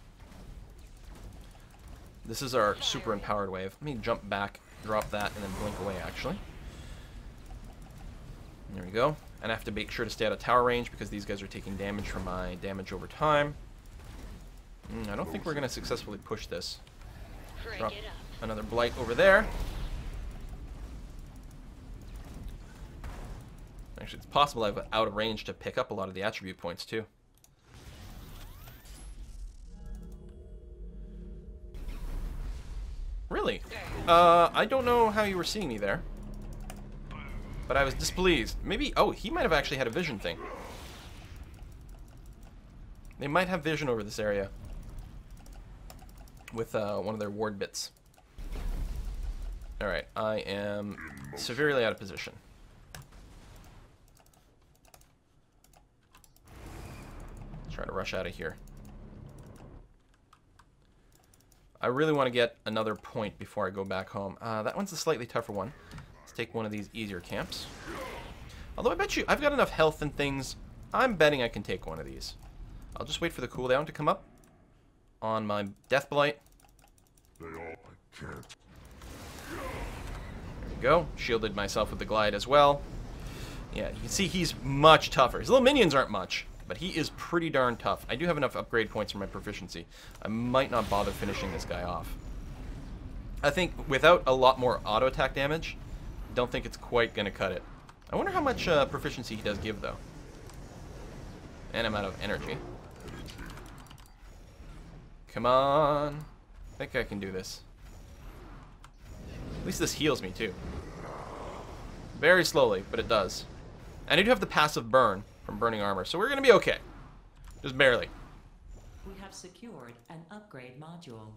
This is our super empowered wave. Let me jump back, drop that, and then blink away, actually. There we go. And I have to make sure to stay out of tower range because these guys are taking damage from my damage over time. I don't think we're going to successfully push this. Drop another blight over there. Actually, it's possible I've out of range to pick up a lot of the attribute points, too. Really? I don't know how you were seeing me there. But I was displeased. Maybe, oh, he might have actually had a vision thing. They might have vision over this area. With one of their ward bits. Alright, I am severely out of position. Let's try to rush out of here. I really want to get another point before I go back home. That one's a slightly tougher one. Let's take one of these easier camps. Although I bet you, I've got enough health and things, I'm betting I can take one of these. I'll just wait for the cooldown to come up on my Death Blight. There we go. Shielded myself with the glide as well. Yeah, you can see he's much tougher. His little minions aren't much, but he is pretty darn tough. I do have enough upgrade points for my proficiency. I might not bother finishing this guy off. I think without a lot more auto attack damage, don't think it's quite going to cut it. I wonder how much proficiency he does give, though. And I'm out of energy. Come on. I think I can do this. At least this heals me, too. Very slowly, but it does. And I do have the passive burn from burning armor, so we're going to be okay. Just barely. We have secured an upgrade module.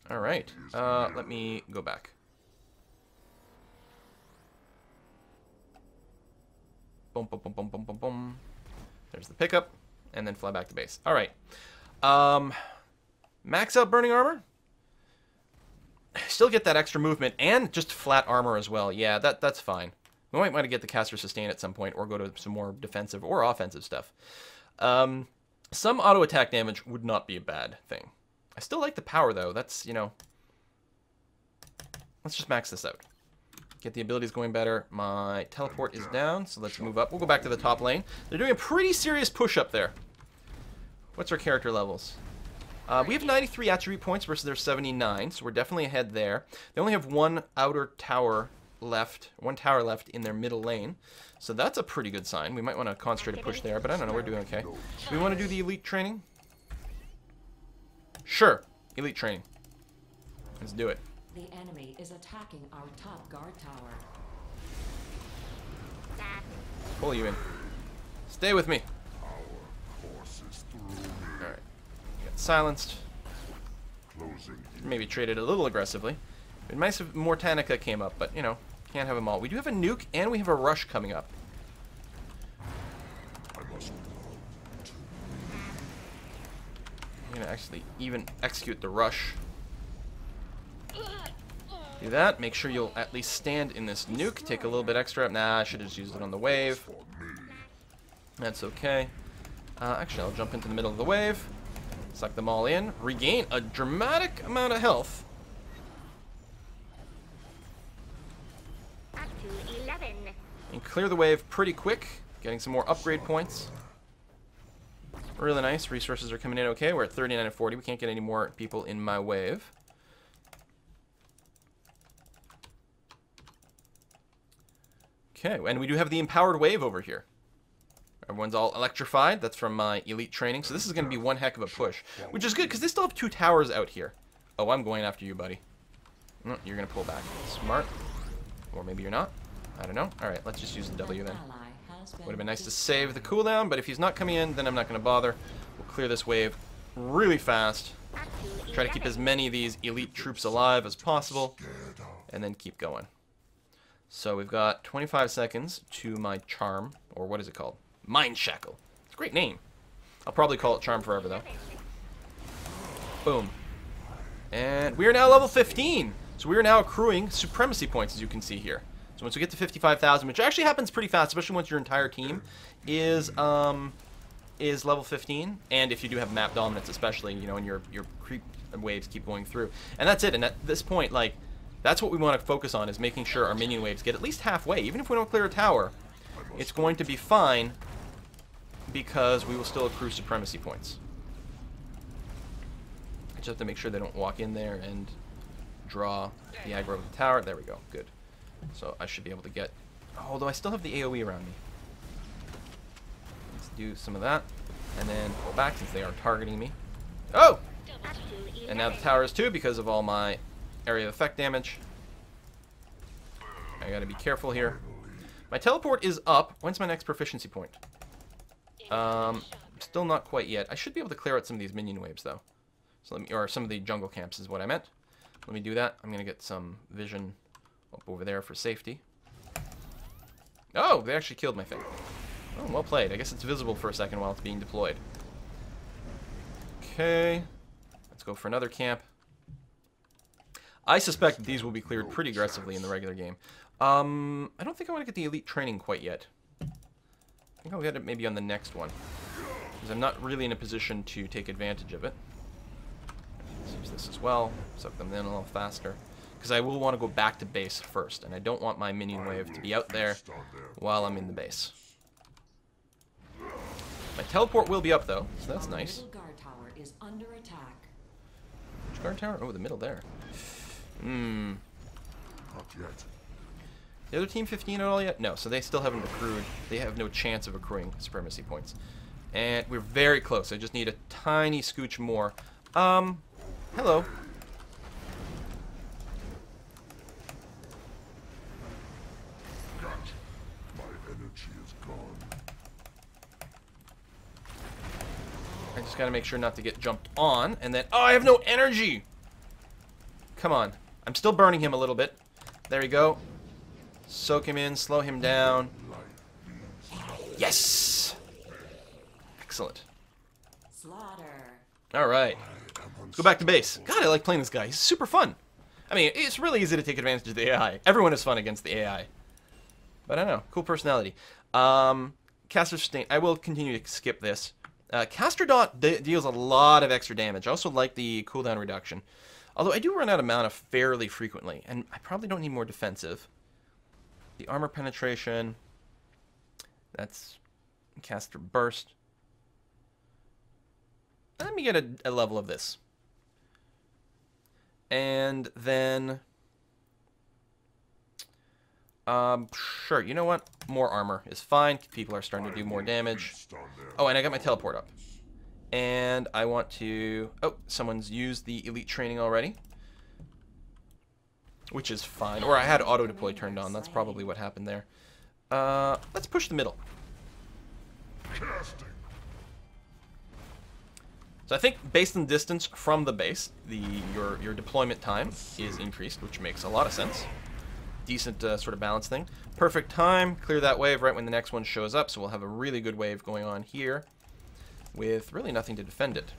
Alright. Let me go back. Boom, boom, boom, boom, boom, boom, boom. There's the pickup. And then fly back to base. Alright. Max out burning armor. Still get that extra movement and just flat armor as well. Yeah, that's fine. We might want to get the caster sustain at some point or go to some more defensive or offensive stuff. Some auto attack damage would not be a bad thing. I still like the power though. That's, you know... Let's just max this out. Get the abilities going better. My teleport is down, so let's move up. We'll go back to the top lane. They're doing a pretty serious push up there. What's our character levels? We have 93 attribute points versus their 79, so we're definitely ahead there. They only have one outer tower left, one tower left in their middle lane, so that's a pretty good sign. We might want to concentrate a push there, but I don't know, we're doing okay. Do we want to do the elite training? Sure, elite training. Let's do it. The enemy is attacking our top guard tower. Pull you in. Stay with me. Alright. Got silenced. Maybe traded a little aggressively. It'd be nice if Mortanica came up, but, you know, can't have them all. We do have a nuke, and we have a rush coming up. I'm going to actually even execute the rush. Do that. Make sure you'll at least stand in this nuke. Take a little bit extra. Nah, I should have just used it on the wave. That's okay. Actually, I'll jump into the middle of the wave. Suck them all in. Regain a dramatic amount of health. Up to 11. And clear the wave pretty quick. Getting some more upgrade points. Really nice. Resources are coming in okay. We're at 39 and 40. We can't get any more people in my wave. Okay, and we do have the empowered wave over here. Everyone's all electrified. That's from my elite training. So this is going to be one heck of a push, which is good because they still have 2 towers out here. Oh, I'm going after you, buddy. Oh, you're going to pull back. Smart. Or maybe you're not. I don't know. All right, let's just use the W then. Would have been nice to save the cooldown, but if he's not coming in, then I'm not going to bother. We'll clear this wave really fast. Try to keep as many of these elite troops alive as possible, and then keep going. So we've got 25 seconds to my charm, or what is it called? Mind Shackle. It's a great name. I'll probably call it charm forever, though. Boom. And we are now level 15. So we are now accruing supremacy points, as you can see here. So once we get to 55,000, which actually happens pretty fast, especially once your entire team is level 15, and if you do have map dominance, especially, you know, and your creep waves keep going through. And that's it. And at this point, like, that's what we want to focus on, is making sure our minion waves get at least halfway. Even if we don't clear a tower, it's going to be fine because we will still accrue supremacy points. I just have to make sure they don't walk in there and draw the aggro of the tower. There we go. Good. So I should be able to get... Although I still have the AoE around me. Let's do some of that. And then pull back since they are targeting me. Oh! And now the tower is too because of all my area of effect damage. I gotta be careful here. My teleport is up. When's my next proficiency point? Still not quite yet. I should be able to clear out some of these minion waves though. So let me, or some of the jungle camps is what I meant. Let me do that. I'm gonna get some vision up over there for safety. Oh, they actually killed my thing. Oh, well played. I guess it's visible for a second while it's being deployed. Okay. Let's go for another camp. I suspect that these will be cleared pretty aggressively in the regular game. I don't think I want to get the elite training quite yet. I think I'll get it maybe on the next one, because I'm not really in a position to take advantage of it. Let's use this as well. Suck them in a little faster, because I will want to go back to base first, and I don't want my minion wave to be out there while I'm in the base. My teleport will be up though, so that's nice. The guard tower is under attack. Which guard tower? Oh, the middle there. Not yet. The other team 15 at all yet? No, so they still haven't accrued. They have no chance of accruing supremacy points. And we're very close. I just need a tiny scooch more. Hello. My energy is gone. I just gotta make sure not to get jumped on, and then... Oh, I have no energy! Come on. I'm still burning him a little bit. There we go. Soak him in, slow him down. Yes! Excellent. Slaughter. Alright. Let's go back to base. God, I like playing this guy. He's super fun. I mean, it's really easy to take advantage of the AI. Everyone is fun against the AI. But I don't know. Cool personality. Caster Sustain. I will continue to skip this. Caster Dot deals a lot of extra damage. I also like the cooldown reduction. Although I do run out of mana fairly frequently. And I probably don't need more defensive. The armor penetration. That's Caster Burst. Let me get a level of this. And then... sure, you know what? More armor is fine. People are starting to do more damage. Oh, and I got my teleport up. And I want to... Oh, someone's used the elite training already. Which is fine. Or I had auto-deploy turned on. That's probably what happened there. Let's push the middle. Casting. So I think based on distance from the base, your deployment time is increased, which makes a lot of sense. Decent sort of balance thing. Perfect time. Clear that wave right when the next one shows up, so we'll have a really good wave going on here with really nothing to defend it.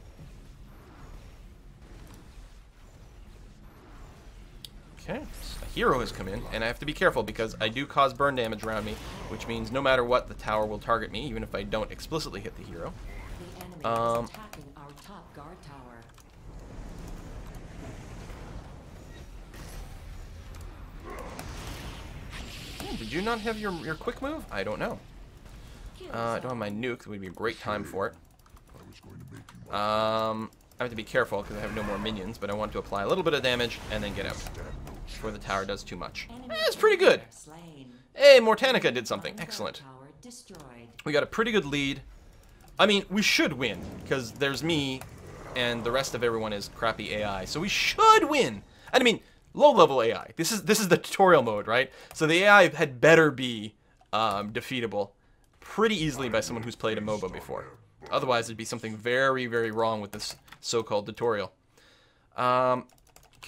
Okay, so a hero has come in, and I have to be careful because I do cause burn damage around me, which means no matter what, the tower will target me, even if I don't explicitly hit the hero. The enemy is attacking our top guard tower. Did you not have your quick move? I don't know. I don't have my nuke. That would be a great time for it. I was going to make you I have to be careful because I have no more minions, but I want to apply a little bit of damage and then get out before the tower does too much. That's pretty good. Slain. Hey, Mortanica did something. Excellent. Tower destroyed. We got a pretty good lead. I mean, we should win because there's me and the rest of everyone is crappy AI. So we should win. And I mean, low-level AI. This is the tutorial mode, right? So the AI had better be defeatable pretty easily by someone who's played a MOBA before. Otherwise, there'd be something very, very wrong with this so-called tutorial. Can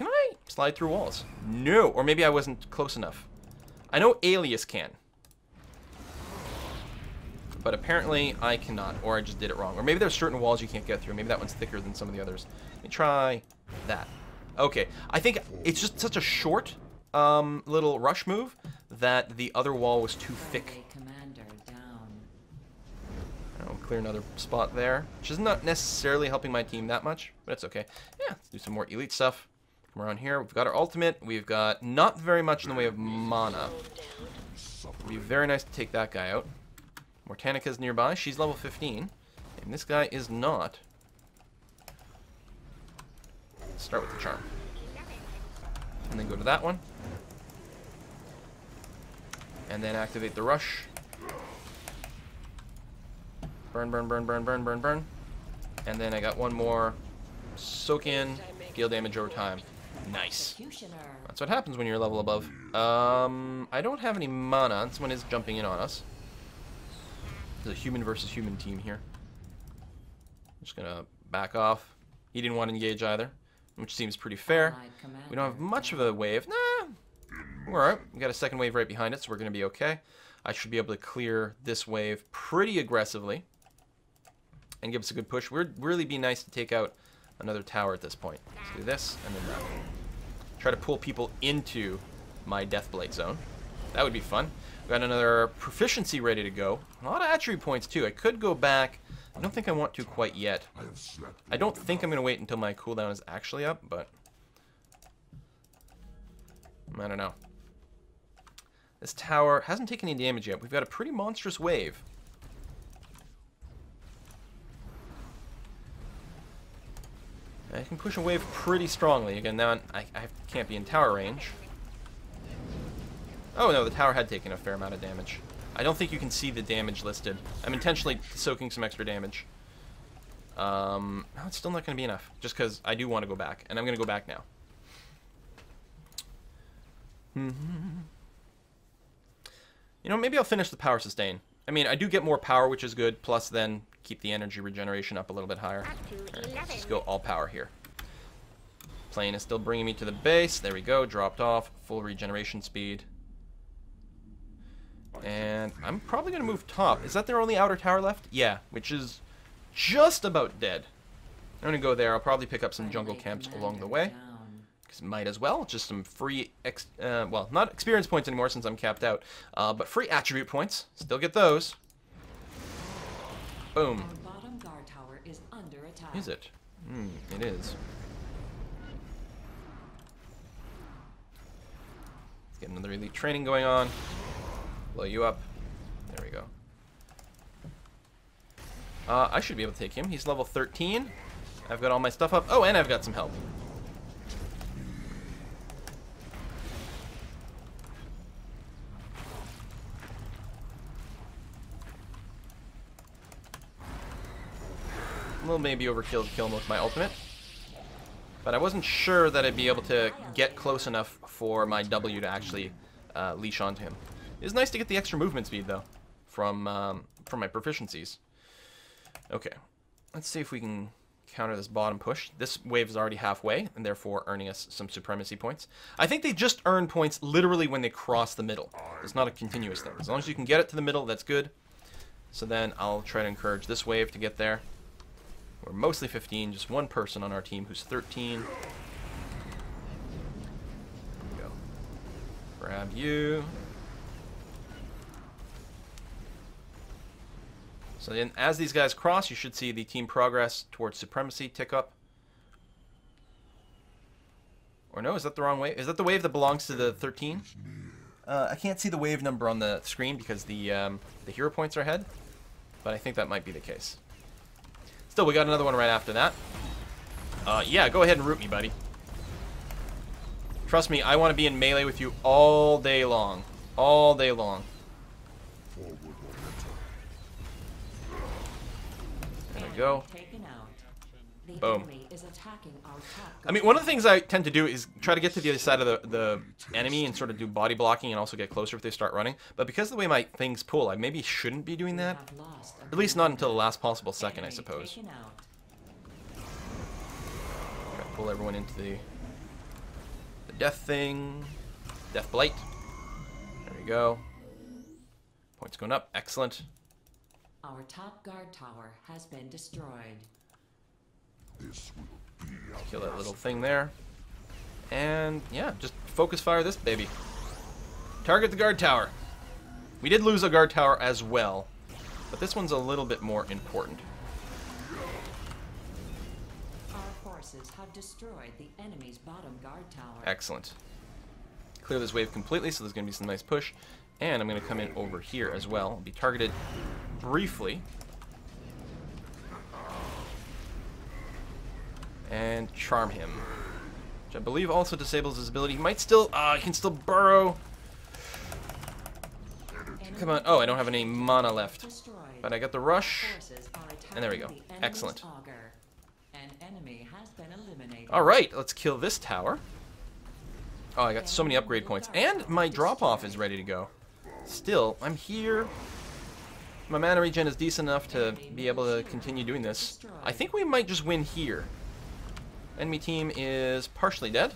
I slide through walls? No. Or maybe I wasn't close enough. I know Alias can. But apparently I cannot, or I just did it wrong. Or maybe there's certain walls you can't get through. Maybe that one's thicker than some of the others. Let me try that. Okay, I think it's just such a short little rush move that the other wall was too thick. Commander down. I'll clear another spot there, which is not necessarily helping my team that much, but it's okay. Yeah, let's do some more elite stuff. Come around here. We've got our ultimate. We've got not very much in the way of mana. It'd be very nice to take that guy out. Mortanica's nearby. She's level 15. And this guy is not. Let's start with the charm. And then go to that one. And then activate the rush. Burn, burn, burn, burn, burn, burn, burn. And then I got one more. Soak in. Deal damage over time. Nice. That's what happens when you're a level above. I don't have any mana. Someone is jumping in on us. There's a human versus human team here. I'm just gonna back off. He didn't want to engage either, which seems pretty fair. We don't have much of a wave. Nah, we're alright. We got a second wave right behind it, so we're gonna be okay. I should be able to clear this wave pretty aggressively and give us a good push. Would really be nice to take out another tower at this point. Let's do this and then that. Try to pull people into my Deathblade zone. That would be fun. We've got another proficiency ready to go. A lot of attribute points too. I could go back. I don't think I want to quite yet. I don't think I'm going to wait until my cooldown is actually up, but I don't know. This tower hasn't taken any damage yet. We've got a pretty monstrous wave. I can push a wave pretty strongly. Again, now I can't be in tower range. Oh no, the tower had taken a fair amount of damage. I don't think you can see the damage listed. I'm intentionally soaking some extra damage. No, it's still not going to be enough. Just because I do want to go back. And I'm going to go back now. You know, maybe I'll finish the power sustain. I mean, I do get more power, which is good. Plus, then keep the energy regeneration up a little bit higher. Right, let's just go all power here. Plane is still bringing me to the base. There we go. Dropped off. Full regeneration speed. And I'm probably going to move top. Is that their only outer tower left? Yeah, which is just about dead. I'm going to go there. I'll probably pick up some jungle camps along the way. Because might as well. Just some free, well, not experience points anymore since I'm capped out. But free attribute points. Still get those. Boom. Our bottom guard tower is under attack. Is it? It is. Let's get another elite training going on. Blow you up. There we go. I should be able to take him. He's level 13. I've got all my stuff up. Oh, and I've got some help. A little maybe overkill to kill him with my ultimate. But I wasn't sure that I'd be able to get close enough for my W to actually leash onto him. It's nice to get the extra movement speed, though, from my proficiencies. Okay, let's see if we can counter this bottom push. This wave is already halfway, and therefore earning us some supremacy points. I think they just earn points literally when they cross the middle. It's not a continuous thing. As long as you can get it to the middle, that's good. So then I'll try to encourage this wave to get there. We're mostly 15, just one person on our team who's 13. There we go. Grab you. So then, as these guys cross, you should see the team progress towards supremacy tick up. Or no, is that the wrong wave? Is that the wave that belongs to the 13? I can't see the wave number on the screen because the hero points are ahead, but I think that might be the case. Still, we got another one right after that. Yeah, go ahead and root me, buddy. Trust me, I want to be in melee with you all day long. All day long. There we go. Boom. I mean, one of the things I tend to do is try to get to the other side of the enemy and sort of do body blocking and also get closer if they start running. But because of the way my things pull, I maybe shouldn't be doing that. At least not until the last possible second, I suppose. Gotta pull everyone into the death thing. Death blight. There we go. Points going up. Excellent. Our top guard tower has been destroyed. This will be Kill that little thing there. And yeah, just focus fire this baby. Target the guard tower. We did lose a guard tower as well, but this one's a little bit more important. Our forces have destroyed the enemy's bottom guard tower. Excellent. Clear this wave completely, so there's going to be some nice push. And I'm going to come in over here as well. I'll be targeted briefly. And charm him. Which I believe also disables his ability. He might still... he can still burrow. Come on. Oh, I don't have any mana left. But I got the rush. And there we go. Excellent. Alright, let's kill this tower. Oh, I got so many upgrade points. And my drop-off is ready to go. Still, I'm here. My mana regen is decent enough to be able to continue doing this. I think we might just win here. Enemy team is partially dead.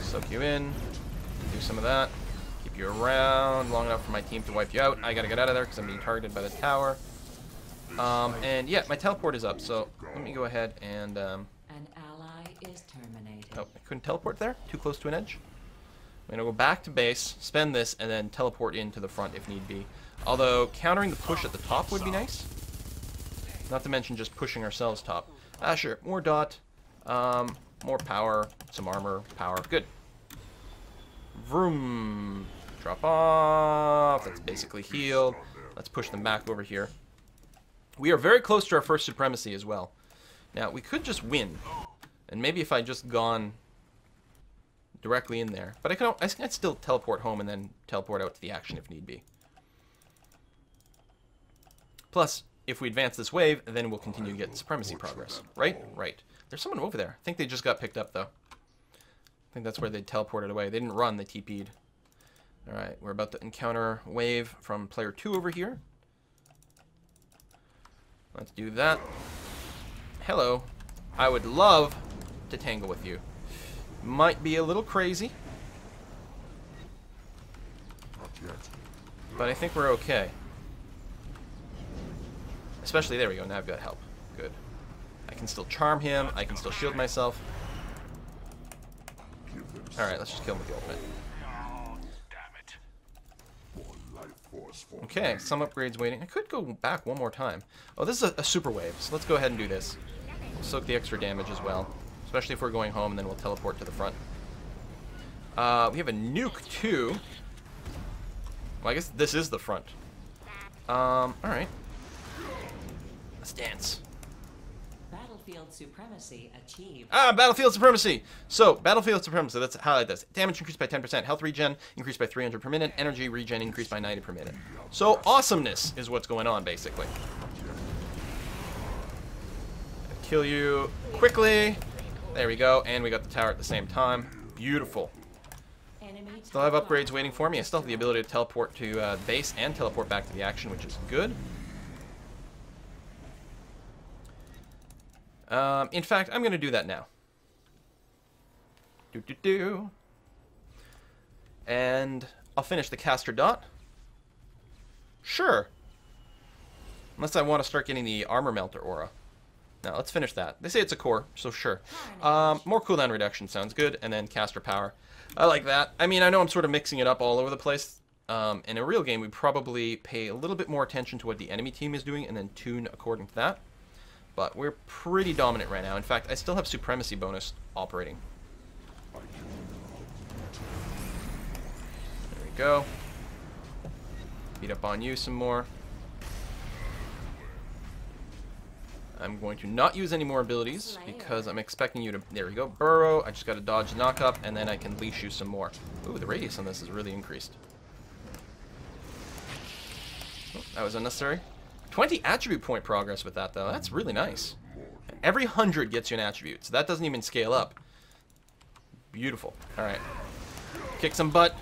Soak you in. Do some of that. Keep you around long enough for my team to wipe you out. I gotta get out of there because I'm being targeted by the tower. And yeah, my teleport is up, so let me go ahead and... An ally is terminated. Oh, I couldn't teleport there? Too close to an edge? I'm going to go back to base, spend this, and then teleport into the front if need be. Although, countering the push at the top would be nice. Not to mention just pushing ourselves top. Sure. More dot. More power. Some armor. Power. Good. Vroom. Drop off. That's basically healed. Let's push them back over here. We are very close to our first supremacy as well. Now, we could just win. And maybe if I just gone directly in there. But I can still teleport home and then teleport out to the action if need be. Plus, if we advance this wave, then we'll continue to get supremacy progress. Right? Right. There's someone over there. I think they just got picked up, though. I think that's where they teleported away. They didn't run, they TP'd. Alright, we're about to encounter a wave from player 2 over here. Let's do that. Hello. I would love to tangle with you. Might be a little crazy. But I think we're okay. Especially, there we go, now I've got help. Good. I can still charm him, I can still shield myself. Alright, let's just kill him with the ultimate. Okay, some upgrades waiting. I could go back one more time. Oh, this is a super wave, so let's go ahead and do this. We'll soak the extra damage as well. Especially if we're going home, and then we'll teleport to the front. We have a nuke, too. Well, I guess this is the front. Alright. Let's dance. Battlefield supremacy achieved. Battlefield supremacy! So, battlefield supremacy, let's highlight this. Damage increased by 10%, health regen increased by 300 per minute, energy regen increased by 90 per minute. So, awesomeness is what's going on, basically. Kill you quickly. There we go, and we got the tower at the same time. Beautiful. Still have upgrades waiting for me. I still have the ability to teleport to base and teleport back to the action, which is good. In fact, I'm going to do that now. And I'll finish the caster dot. Sure. Unless I want to start getting the armor melter aura. Now, let's finish that. They say it's a core, so sure. More cooldown reduction sounds good, and then caster power. I like that. I mean, I know I'm sort of mixing it up all over the place. In a real game, we probably pay a little bit more attention to what the enemy team is doing, and then tune according to that. But we're pretty dominant right now. In fact, I still have supremacy bonus operating. There we go. Beat up on you some more. I'm going to not use any more abilities because I'm expecting you to... There we go. Burrow. I just got to dodge the knock-up, and then I can leash you some more. Ooh, the radius on this is really increased. Oh, that was unnecessary. 20 attribute point progress with that, though. That's really nice. Every 100 gets you an attribute, so that doesn't even scale up. Beautiful. Alright. Kick some butt.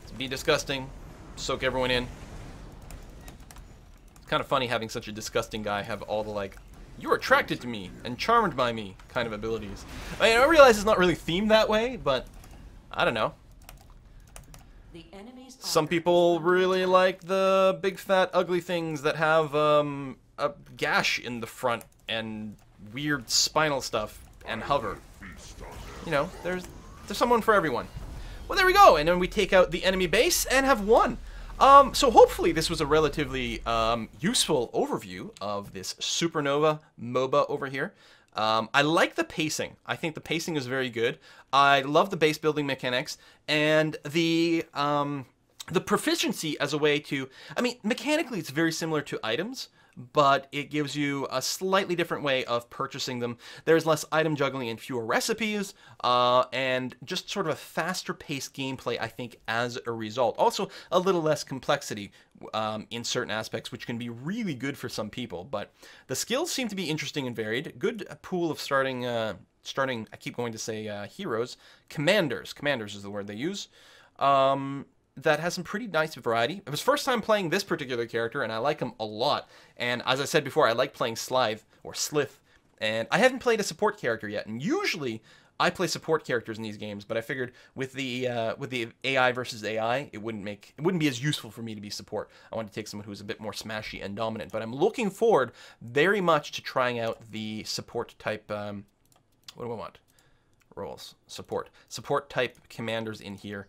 Let's be disgusting. Soak everyone in. It's kind of funny having such a disgusting guy have all the, like, you're attracted to me and charmed by me kind of abilities. I mean, I realize it's not really themed that way, but I don't know. Some people really like the big fat ugly things that have a gash in the front and weird spinal stuff and hover. You know, there's someone for everyone. Well, there we go, and then we take out the enemy base and have won. So hopefully this was a relatively useful overview of this Supernova MOBA over here. I like the pacing. I think the pacing is very good. I love the base building mechanics and the proficiency as a way to... I mean, mechanically it's very similar to items, but it gives you a slightly different way of purchasing them. There's less item juggling and fewer recipes, and just sort of a faster paced gameplay, I think, as a result. Also, a little less complexity in certain aspects, which can be really good for some people, but the skills seem to be interesting and varied. Good pool of starting, I keep going to say heroes. Commanders is the word they use. That has some pretty nice variety. It was first time playing this particular character, and I like him a lot. And as I said before, I like playing Slithe, or Slith, and I haven't played a support character yet. And usually, I play support characters in these games, but I figured with the AI versus AI, it wouldn't be as useful for me to be support. I want to take someone who's a bit more smashy and dominant. But I'm looking forward very much to trying out the support type. What do I want? Roles. Support type commanders in here.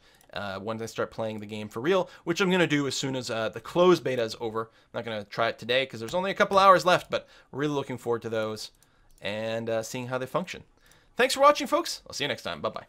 Once I start playing the game for real, which I'm going to do as soon as the closed beta is over. I'm not going to try it today because there's only a couple hours left, but really looking forward to those and seeing how they function. Thanks for watching, folks. I'll see you next time. Bye-bye.